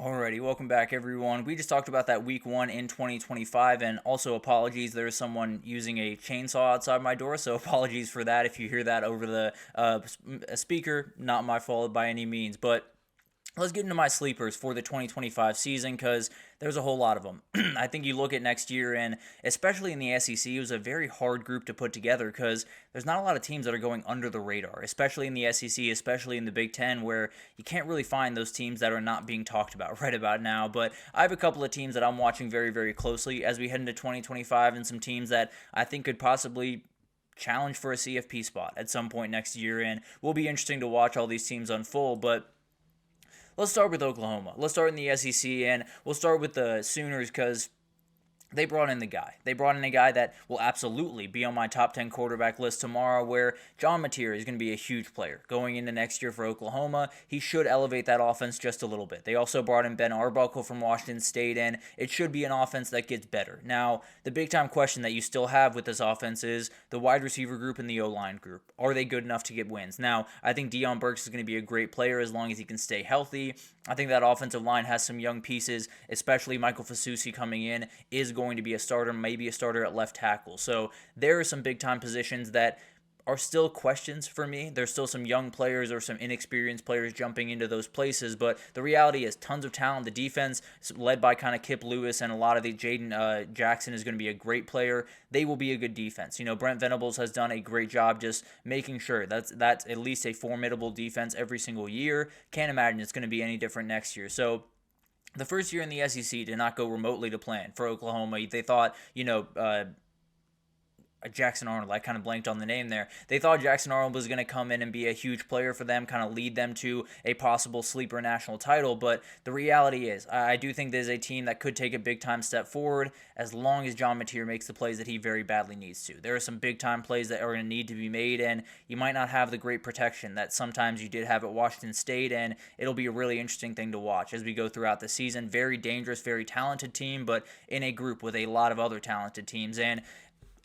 Alrighty, welcome back everyone. We just talked about that week one in 2025, and also apologies, there's someone using a chainsaw outside my door, so apologies for that if you hear that over the speaker. Not my fault by any means, but let's get into my sleepers for the 2025 season because there's a whole lot of them. I think you look at next year, and especially in the SEC, it was a very hard group to put together because there's not a lot of teams that are going under the radar, especially in the SEC, especially in the Big Ten, where you can't really find those teams that are not being talked about right about now. But I have a couple of teams that I'm watching very, very closely as we head into 2025, and some teams that I think could possibly challenge for a CFP spot at some point next year, and will be interesting to watch all these teams unfold. But let's start with Oklahoma. Let's start in the SEC, and we'll start with the Sooners because they brought in the guy. They brought in a guy that will absolutely be on my top 10 quarterback list tomorrow, where John Mateer is going to be a huge player going into next year for Oklahoma. He should elevate that offense just a little bit. They also brought in Ben Arbuckle from Washington State, and it should be an offense that gets better. Now, the big-time question that you still have with this offense is the wide receiver group and the O-line group. Are they good enough to get wins? Now, I think Deion Burks is going to be a great player as long as he can stay healthy. I think that offensive line has some young pieces, especially Michael Fasusi coming in is going to be a starter, maybe a starter at left tackle. So there are some big-time positions that are still questions for me. There's still some young players or some inexperienced players jumping into those places, but the reality is tons of talent. The defense is led by kind of Kip Lewis and a lot of the Jaden Jackson is going to be a great player. They will be a good defense. Brent Venables has done a great job just making sure that's at least a formidable defense every single year. Can't imagine it's going to be any different next year. So the first year in the SEC did not go remotely to plan for Oklahoma. They thought, Jackson Arnold, I kind of blanked on the name there. They thought Jackson Arnold was going to come in and be a huge player for them, kind of lead them to a possible sleeper national title, but the reality is, I do think there's a team that could take a big-time step forward as long as John Mateer makes the plays that he very badly needs to. There are some big-time plays that are going to need to be made, and you might not have the great protection that sometimes you did have at Washington State, and it'll be a really interesting thing to watch as we go throughout the season. Very dangerous, very talented team, but in a group with a lot of other talented teams, and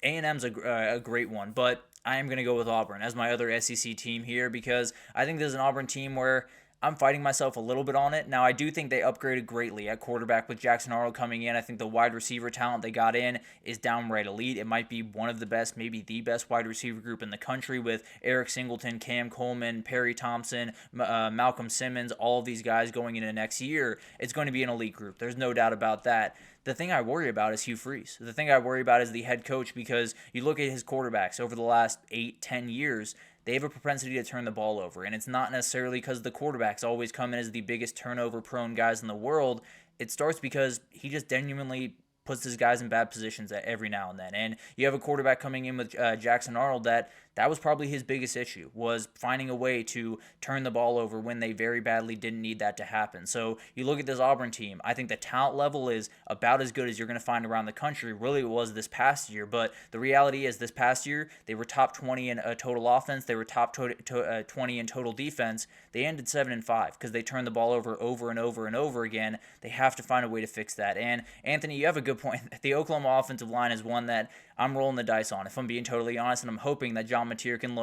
A&M's a great one, but I am going to go with Auburn as my other SEC team here because I think there's an Auburn team where I'm fighting myself a little bit on it. Now, I do think they upgraded greatly at quarterback with Jackson Arnold coming in. I think the wide receiver talent they got in is downright elite. It might be one of the best, maybe the best wide receiver group in the country with Eric Singleton, Cam Coleman, Perry Thompson, Malcolm Simmons, all of these guys going into next year. It's going to be an elite group. There's no doubt about that. The thing I worry about is Hugh Freeze. The thing I worry about is the head coach because you look at his quarterbacks over the last 8-10 years, they have a propensity to turn the ball over. And it's not necessarily because the quarterbacks always come in as the biggest turnover-prone guys in the world. It starts because he just genuinely puts his guys in bad positions every now and then. And you have a quarterback coming in with Jackson Arnold that was probably his biggest issue, was finding a way to turn the ball over when they very badly didn't need that to happen. So you look at this Auburn team, I think the talent level is about as good as you're going to find around the country. Really, it was this past year, but the reality is this past year, they were top 20 in total offense. They were top 20 in total defense. They ended 7-5 because they turned the ball over and over and over again. They have to find a way to fix that. And Anthony, you have a good point. The Oklahoma offensive line is one that I'm rolling the dice on, if I'm being totally honest, and I'm hoping that John Mateer can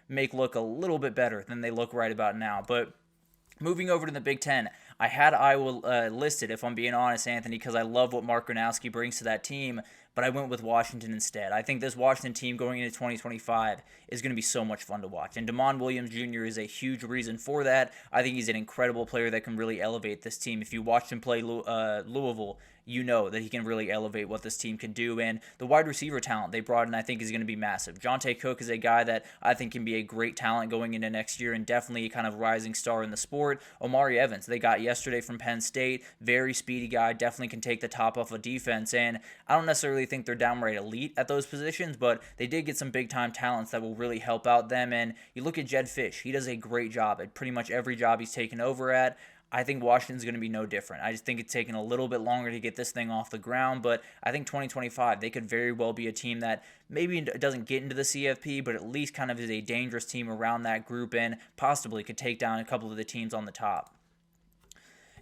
make look a little bit better than they look right about now. But moving over to the Big Ten, I had Iowa listed, if I'm being honest, Anthony, because I love what Mark Gronowski brings to that team, but I went with Washington instead. I think this Washington team going into 2025 is going to be so much fun to watch, and Damon Williams Jr. is a huge reason for that. I think he's an incredible player that can really elevate this team. If you watched him play Louisville, you know that he can really elevate what this team can do. And the wide receiver talent they brought in, I think, is going to be massive. Jonte Cook is a guy that I think can be a great talent going into next year and definitely a kind of rising star in the sport. Omari Evans, they got yesterday from Penn State, very speedy guy, definitely can take the top off of defense. And I don't necessarily think they're downright elite at those positions, but they did get some big-time talents that will really help out them. And you look at Jed Fish, he does a great job at pretty much every job he's taken over at. I think Washington's going to be no different. I just think it's taken a little bit longer to get this thing off the ground, but I think 2025, they could very well be a team that maybe doesn't get into the CFP, but at least kind of is a dangerous team around that group and possibly could take down a couple of the teams on the top.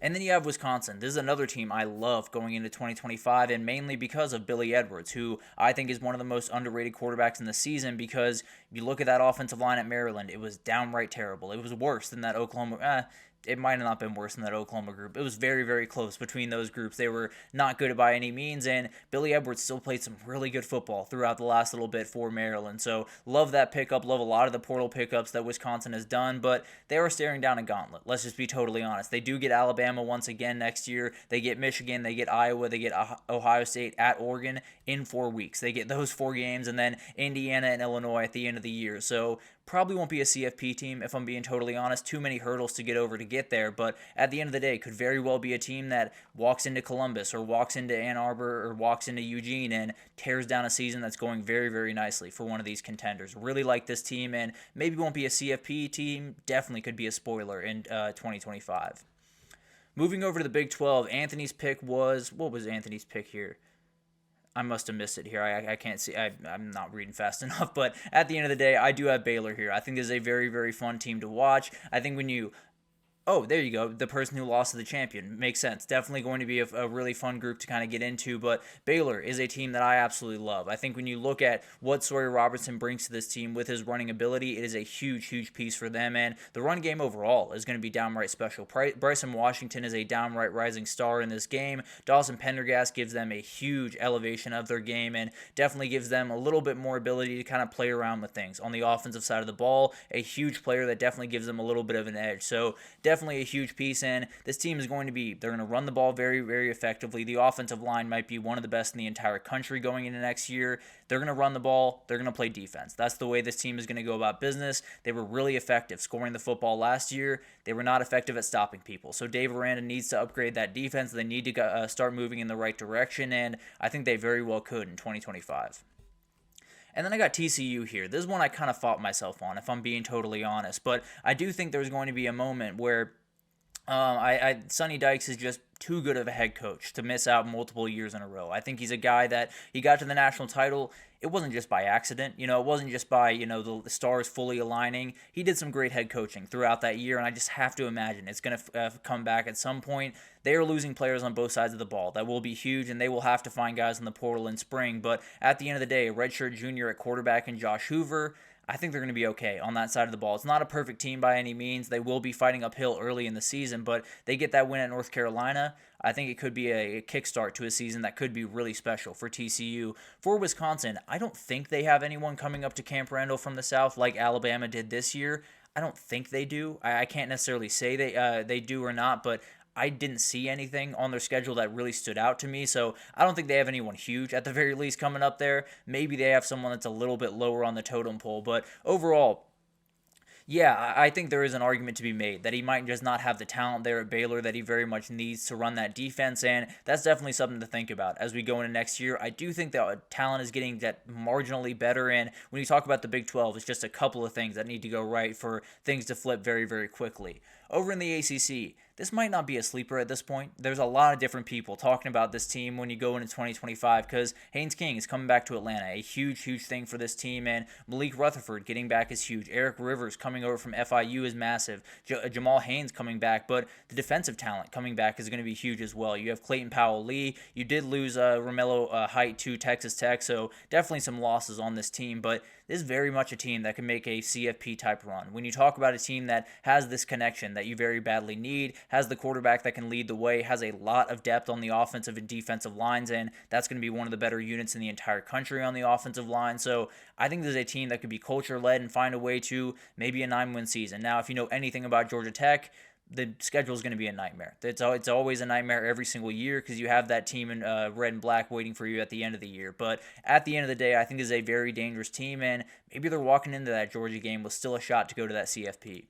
And then you have Wisconsin. This is another team I love going into 2025, and mainly because of Billy Edwards, who I think is one of the most underrated quarterbacks in the season because you look at that offensive line at Maryland, it was downright terrible. It was worse than that Oklahoma. it might have not been worse than that Oklahoma group. It was very, very close between those groups. They were not good by any means, and Billy Edwards still played some really good football throughout the last little bit for Maryland. So love that pickup, love a lot of the portal pickups that Wisconsin has done, but they are staring down a gauntlet. Let's just be totally honest. They do get Alabama once again next year. They get Michigan, they get Iowa, they get Ohio State at Oregon in 4 weeks. They get those 4 games, and then Indiana and Illinois at the end of the year. So probably won't be a CFP team, if I'm being totally honest. Too many hurdles to get over to get there, but at the end of the day, could very well be a team that walks into Columbus or walks into Ann Arbor or walks into Eugene and tears down a season that's going very, very nicely for one of these contenders. Really like this team, and maybe won't be a CFP team. Definitely could be a spoiler in 2025. Moving over to the Big 12, Anthony's pick was, what was Anthony's pick here? I must have missed it here. I can't see. I'm not reading fast enough. But at the end of the day, I do have Baylor here. I think this is a very, very fun team to watch. I think when you... Oh, there you go. The person who lost to the champion. Makes sense. Definitely going to be a really fun group to kind of get into, but Baylor is a team that I absolutely love. I think when you look at what Sawyer Robertson brings to this team with his running ability, it is a huge, huge piece for them, and the run game overall is going to be downright special. Bryson Washington is a downright rising star in this game. Dawson Pendergast gives them a huge elevation of their game and definitely gives them a little bit more ability to kind of play around with things. On the offensive side of the ball, a huge player that definitely gives them a little bit of an edge. So definitely a huge piece, and this team is going to be, they're going to run the ball very, very effectively. The offensive line might be one of the best in the entire country going into next year. They're going to run the ball. They're going to play defense. That's the way this team is going to go about business. They were really effective scoring the football last year. They were not effective at stopping people. So Dave Aranda needs to upgrade that defense. They need to start moving in the right direction, and I think they very well could in 2025. And then I got TCU here. This is one I kind of fought myself on, if I'm being totally honest. But I do think there's going to be a moment where Sonny Dykes is just too good of a head coach to miss out multiple years in a row. I think he's a guy that he got to the national title. It wasn't just by accident. It wasn't just by, the stars fully aligning. He did some great head coaching throughout that year, and I just have to imagine it's going to come back at some point. They are losing players on both sides of the ball. That will be huge, and they will have to find guys in the portal in spring. But at the end of the day, a redshirt junior at quarterback in Josh Hoover, I think they're going to be okay on that side of the ball. It's not a perfect team by any means. They will be fighting uphill early in the season, but they get that win at North Carolina. I think it could be a kickstart to a season that could be really special for TCU. For Wisconsin, I don't think they have anyone coming up to Camp Randall from the South like Alabama did this year. I don't think they do. I can't necessarily say they do or not, but I didn't see anything on their schedule that really stood out to me, so I don't think they have anyone huge at the very least coming up there. Maybe they have someone that's a little bit lower on the totem pole, but overall, yeah, I think there is an argument to be made that he might just not have the talent there at Baylor that he very much needs to run that defense, and that's definitely something to think about as we go into next year. I do think that talent is getting that marginally better, and when you talk about the Big 12, it's just a couple of things that need to go right for things to flip very, very quickly. Over in the ACC, this might not be a sleeper at this point. There's a lot of different people talking about this team when you go into 2025 because Haynes King is coming back to Atlanta, a huge, huge thing for this team, and Malik Rutherford getting back is huge. Eric Rivers coming over from FIU is massive. Jamal Haynes coming back, but the defensive talent coming back is going to be huge as well. You have Clayton Powell-Lee. You did lose Romello Height to Texas Tech, so definitely some losses on this team, but this is very much a team that can make a CFP type run. When you talk about a team that has this connection that you very badly need, has the quarterback that can lead the way, has a lot of depth on the offensive and defensive lines, and that's going to be one of the better units in the entire country on the offensive line. So I think this is a team that could be culture-led and find a way to maybe a 9-win season. Now, if you know anything about Georgia Tech, the schedule is going to be a nightmare. It's always a nightmare every single year because you have that team in red and black waiting for you at the end of the year. But at the end of the day, I think this is a very dangerous team, and maybe they're walking into that Georgia game with still a shot to go to that CFP.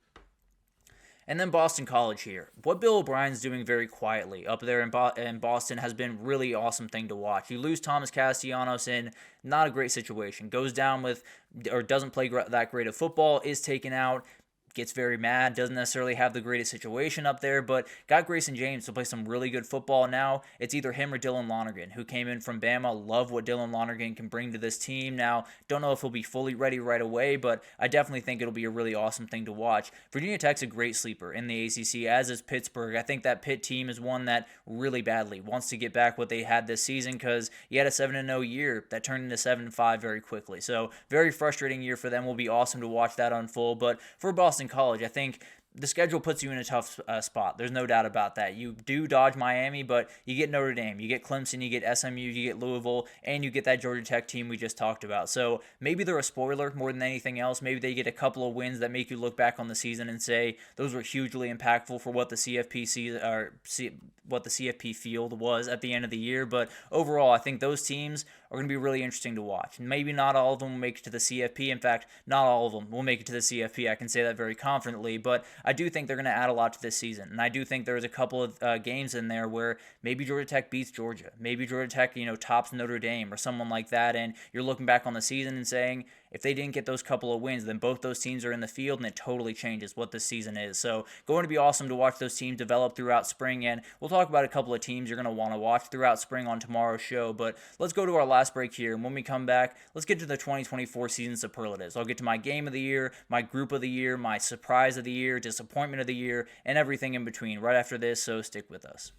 And then Boston College here. What Bill O'Brien's doing very quietly up there in Boston has been really awesome thing to watch. You lose Thomas Castellanos in not a great situation. Goes down with, or doesn't play that great of football, is taken out, gets very mad, doesn't necessarily have the greatest situation up there, but got Grayson James to play some really good football. Now it's either him or Dylan Lonergan, who came in from Bama. Love what Dylan Lonergan can bring to this team. Now, don't know if he'll be fully ready right away, but I definitely think it'll be a really awesome thing to watch. Virginia Tech's a great sleeper in the ACC, as is Pittsburgh. I think that Pitt team is one that really badly wants to get back what they had this season because you had a 7-0 year that turned into 7-5 very quickly. So very frustrating year for them. Will be awesome to watch that unfold, but for Boston College, I think the schedule puts you in a tough spot. There's no doubt about that. You do dodge Miami, but you get Notre Dame, you get Clemson, you get SMU, you get Louisville, and you get that Georgia Tech team we just talked about. So maybe they're a spoiler more than anything else. Maybe they get a couple of wins that make you look back on the season and say those were hugely impactful for what the what the CFP field was at the end of the year. But overall, I think those teams are going to be really interesting to watch. Maybe not all of them will make it to the CFP. In fact, not all of them will make it to the CFP. I can say that very confidently, but I do think they're going to add a lot to this season. And I do think there's a couple of games in there where maybe Georgia Tech beats Georgia. Maybe Georgia Tech, tops Notre Dame or someone like that. And you're looking back on the season and saying, if they didn't get those couple of wins, then both those teams are in the field, and it totally changes what this season is. So going to be awesome to watch those teams develop throughout spring, and we'll talk about a couple of teams you're going to want to watch throughout spring on tomorrow's show. But let's go to our last break here, and when we come back, let's get to the 2024 season superlatives. I'll get to my game of the year, my group of the year, my surprise of the year, disappointment of the year, and everything in between right after this, so stick with us.